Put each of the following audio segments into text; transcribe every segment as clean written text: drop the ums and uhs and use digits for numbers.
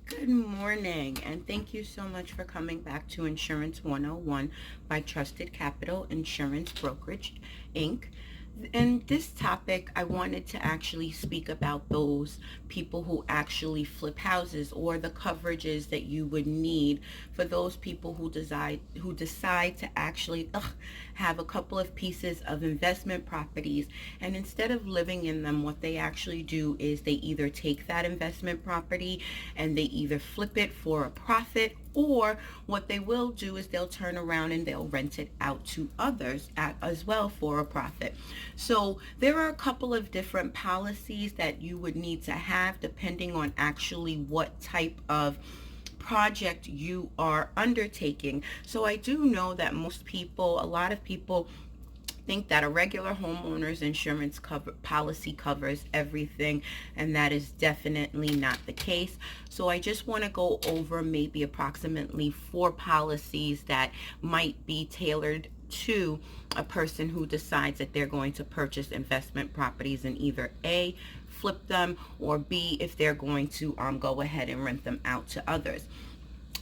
Good morning, and thank you so much for coming back to Insurance 101 by Trusted Capital Insurance Brokerage, Inc. In this topic, I wanted to actually speak about those people who actually flip houses, or the coverages that you would need for those people who decide to actually have a couple of pieces of investment properties, and instead of living in them, what they actually do is they either take that investment property and they either flip it for a profit, or what they will do is they'll turn around and they'll rent it out to others as well for a profit. So there are a couple of different policies that you would need to have depending on actually what type of project you are undertaking. So I do know that a lot of people think that a regular homeowner's insurance policy covers everything, and that is definitely not the case. So I just want to go over maybe approximately 4 policies that might be tailored to a person who decides that they're going to purchase investment properties and either A, flip them, or B, if they're going to go ahead and rent them out to others.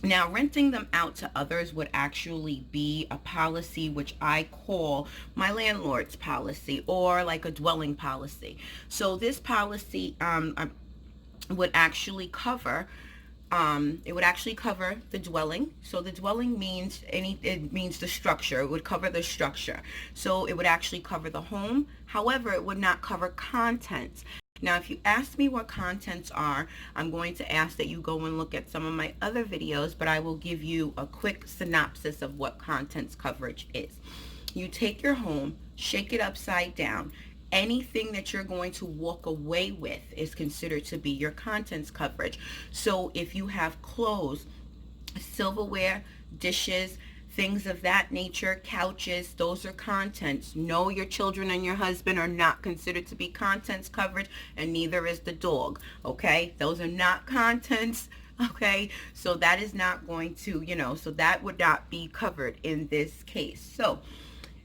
Now, renting them out to others would actually be a policy which I call my landlord's policy, or like a dwelling policy. So this policy would actually cover it would actually cover the dwelling. So the dwelling means it means the structure. It would cover the structure. So it would actually cover the home. However, it would not cover contents. Now, if you ask me what contents are, I'm going to ask that you go and look at some of my other videos, but I will give you a quick synopsis of what contents coverage is. You take your home, shake it upside down. Anything that you're going to walk away with is considered to be your contents coverage. So if you have clothes, silverware, dishes, things of that nature, couches, those are contents. No, your children and your husband are not considered to be contents coverage, and neither is the dog. Okay, those are not contents. Okay, so that is not going to, so that would not be covered in this case. So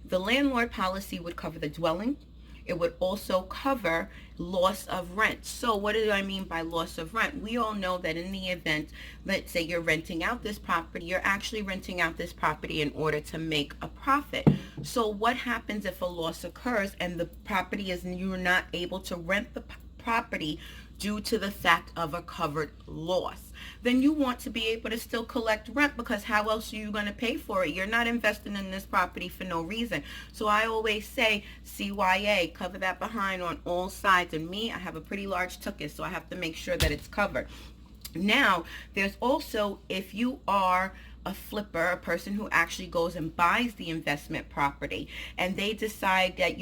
the landlord policy would cover the dwelling. It would also cover loss of rent. So what do I mean by loss of rent? We all know that in the event, let's say you're renting out this property, you're actually renting out this property in order to make a profit. So what happens if a loss occurs and the property is, you're not able to rent the property due to the fact of a covered loss? Then you want to be able to still collect rent, because how else are you going to pay for it? You're not investing in this property for no reason. So I always say CYA, cover that behind on all sides. And me, I have a pretty large tuchus, so I have to make sure that it's covered. Now, there's also, if you are a flipper, a person who actually goes and buys the investment property, and they decide that,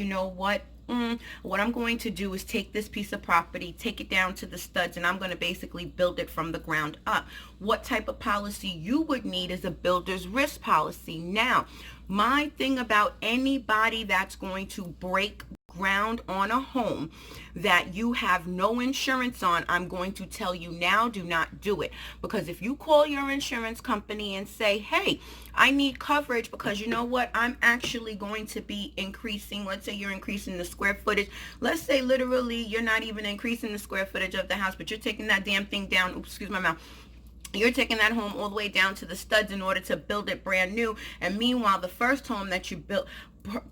what I'm going to do is take this piece of property, take it down to the studs, and I'm going to basically build it from the ground up. What type of policy you would need is a builder's risk policy. Now, my thing about anybody that's going to break ground on a home that you have no insurance on, I'm going to tell you now, do not do it. Because if you call your insurance company and say, hey, I need coverage because you know what, I'm actually going to be increasing, let's say you're increasing the square footage. Let's say literally you're not even increasing the square footage of the house, but you're taking that damn thing down, oops, excuse my mouth. You're taking that home all the way down to the studs in order to build it brand new. And meanwhile, the first home that you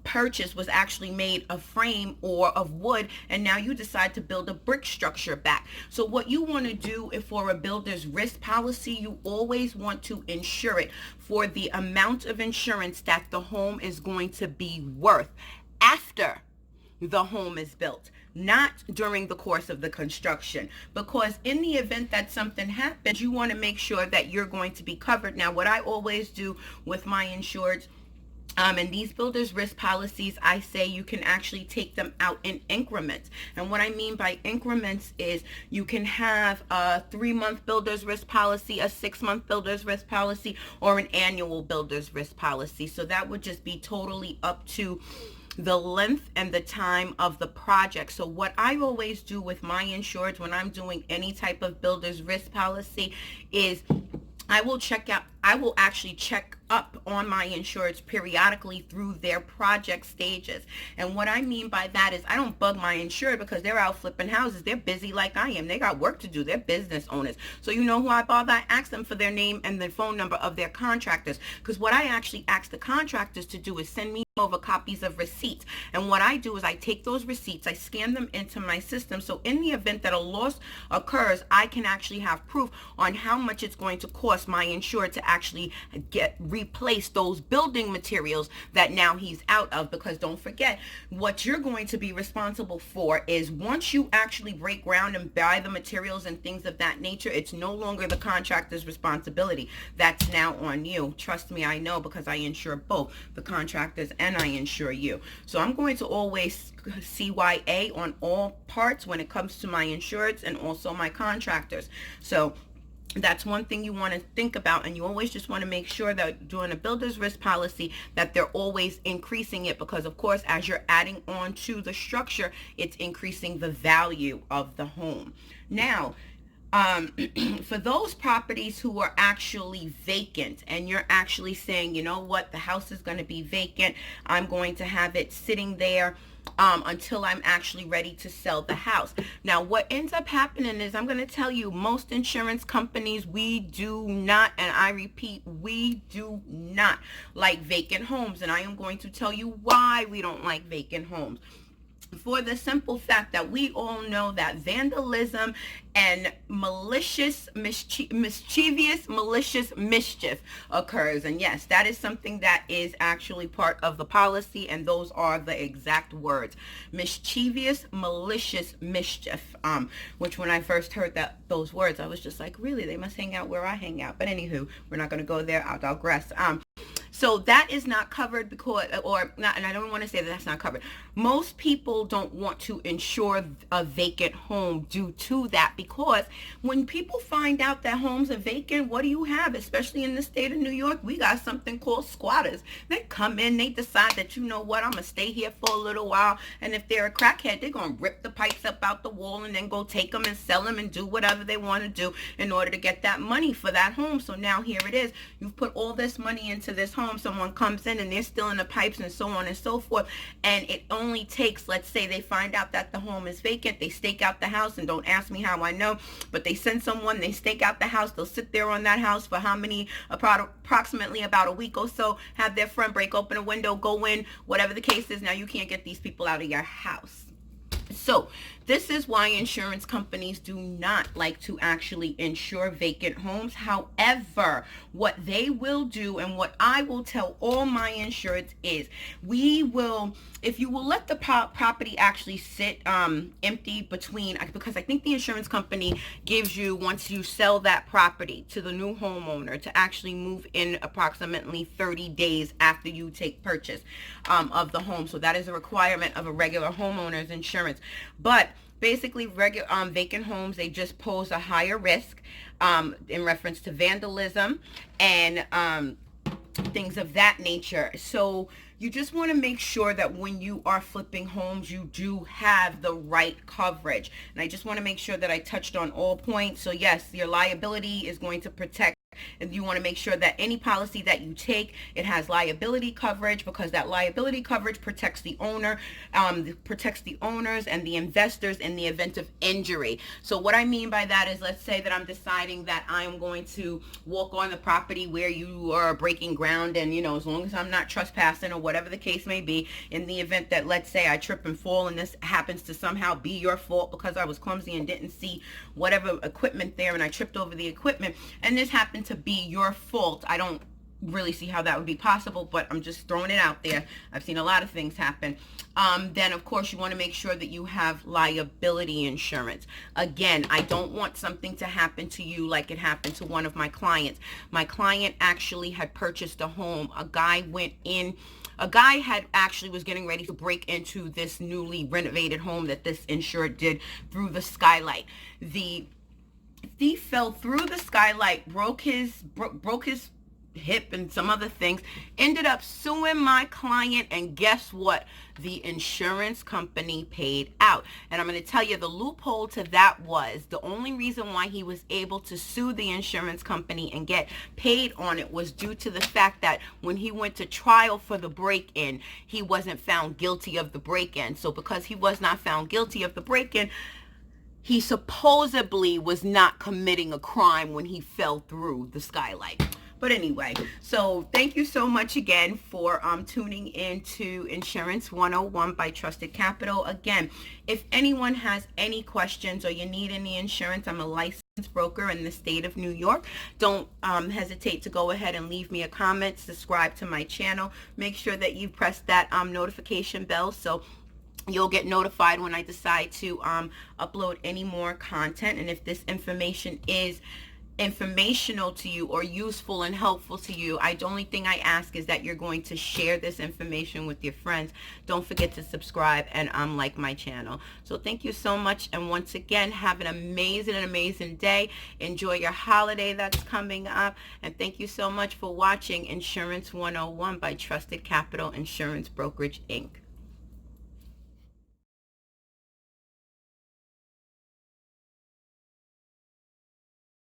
purchase was actually made of frame or of wood, and now you decide to build a brick structure back. So what you want to do, if for a builder's risk policy, you always want to insure it for the amount of insurance that the home is going to be worth after the home is built, not during the course of the construction. Because in the event that something happens, you want to make sure that you're going to be covered. Now, what I always do with my insureds, and these builder's risk policies, I say you can actually take them out in increments. And what I mean by increments is you can have a 3-month builder's risk policy, a 6-month builder's risk policy, or an annual builder's risk policy. So that would just be totally up to the length and the time of the project. So what I always do with my insureds when I'm doing any type of builder's risk policy is I I will actually check up on my insureds periodically through their project stages. And what I mean by that is I don't bug my insured because they're out flipping houses. They're busy like I am. They got work to do. They're business owners. So you know who I bother? I ask them for their name and the phone number of their contractors, because what I actually ask the contractors to do is send me over copies of receipts. And what I do is I take those receipts, I scan them into my system, so in the event that a loss occurs, I can actually have proof on how much it's going to cost my insured to actually replace those building materials that now he's out of. Because don't forget, what you're going to be responsible for is once you actually break ground and buy the materials and things of that nature, it's no longer the contractor's responsibility. That's now on you. Trust me, I know, because I insure both the contractors and I insure you. So I'm going to always CYA on all parts when it comes to my insureds and also my contractors. So that's one thing you want to think about, and you always just want to make sure that doing a builder's risk policy that they're always increasing it, because of course as you're adding on to the structure, it's increasing the value of the home. Now, for those properties who are actually vacant and you're actually saying, you know what, the house is going to be vacant, I'm going to have it sitting there until I'm actually ready to sell the house. Now, what ends up happening is, I'm going to tell you, most insurance companies, we do not, and I repeat, we do not like vacant homes. And I am going to tell you why we don't like vacant homes. For the simple fact that we all know that vandalism and mischievous malicious mischief occurs. And yes, that is something that is actually part of the policy, and those are the exact words: mischievous malicious mischief, which when I first heard those words, I was just like, really, they must hang out where I hang out. But anywho, we're not going to go there. I'll digress. So that is not covered because, or not, and I don't want to say that that's not covered. Most people don't want to insure a vacant home due to that, because when people find out that homes are vacant, what do you have? Especially in the state of New York, we got something called squatters. They come in, they decide that, you know what, I'm going to stay here for a little while. And if they're a crackhead, they're going to rip the pipes up out the wall and then go take them and sell them and do whatever they want to do in order to get that money for that home. So now here it is. You've put all this money into this home. Someone comes in and they're still in the pipes and so on and so forth, and it only takes, let's say they find out that the home is vacant, they stake out the house, and don't ask me how I know, but they send someone, they stake out the house, they'll sit there on that house for how many, approximately about a week or so, have their friend break open a window, go in, whatever the case is. Now you can't get these people out of your house. So this is why insurance companies do not like to actually insure vacant homes. However, what they will do, and what I will tell all my insureds, is we will, if you will let the property actually sit empty between, because I think the insurance company gives you, once you sell that property to the new homeowner, to actually move in approximately 30 days after you take purchase of the home. So that is a requirement of a regular homeowner's insurance. But basically, vacant homes, they just pose a higher risk in reference to vandalism and things of that nature. So you just want to make sure that when you are flipping homes, you do have the right coverage. And I just want to make sure that I touched on all points. So yes, your liability is going to protect, and you want to make sure that any policy that you take, it has liability coverage, because that liability coverage protects the owner, protects the owners and the investors in the event of injury. So what I mean by that is, let's say that I'm deciding that I'm going to walk on the property where you are breaking ground, and you know, as long as I'm not trespassing or whatever the case may be, in the event that, let's say, I trip and fall and this happens to somehow be your fault because I was clumsy and didn't see whatever equipment there and I tripped over the equipment, and this happened to be your fault. I don't really see how that would be possible, but I'm just throwing it out there. I've seen a lot of things happen. Then of course you want to make sure that you have liability insurance. Again, I don't want something to happen to you like it happened to one of my clients. My client actually had purchased a home. A guy had actually was getting ready to break into this newly renovated home that this insured did through the skylight. The thief fell through the skylight, broke his hip and some other things, ended up suing my client, and guess what? The insurance company paid out. And I'm going to tell you the loophole to that was the only reason why he was able to sue the insurance company and get paid on it was due to the fact that when he went to trial for the break-in, he wasn't found guilty of the break-in. So because he was not found guilty of the break-in, he supposedly was not committing a crime when he fell through the skylight. But anyway, so thank you so much again for tuning in to Insurance 101 by Trusted Capital. Again, if anyone has any questions or you need any insurance, I'm a licensed broker in the state of New York. Don't hesitate to go ahead and leave me a comment, subscribe to my channel. Make sure that you press that notification bell so you'll get notified when I decide to upload any more content. And if this information is informational to you or useful and helpful to you, the only thing I ask is that you're going to share this information with your friends. Don't forget to subscribe and like my channel. So thank you so much, and once again, have an amazing day. Enjoy your holiday that's coming up, and thank you so much for watching Insurance 101 by Trusted Capital Insurance Brokerage Inc.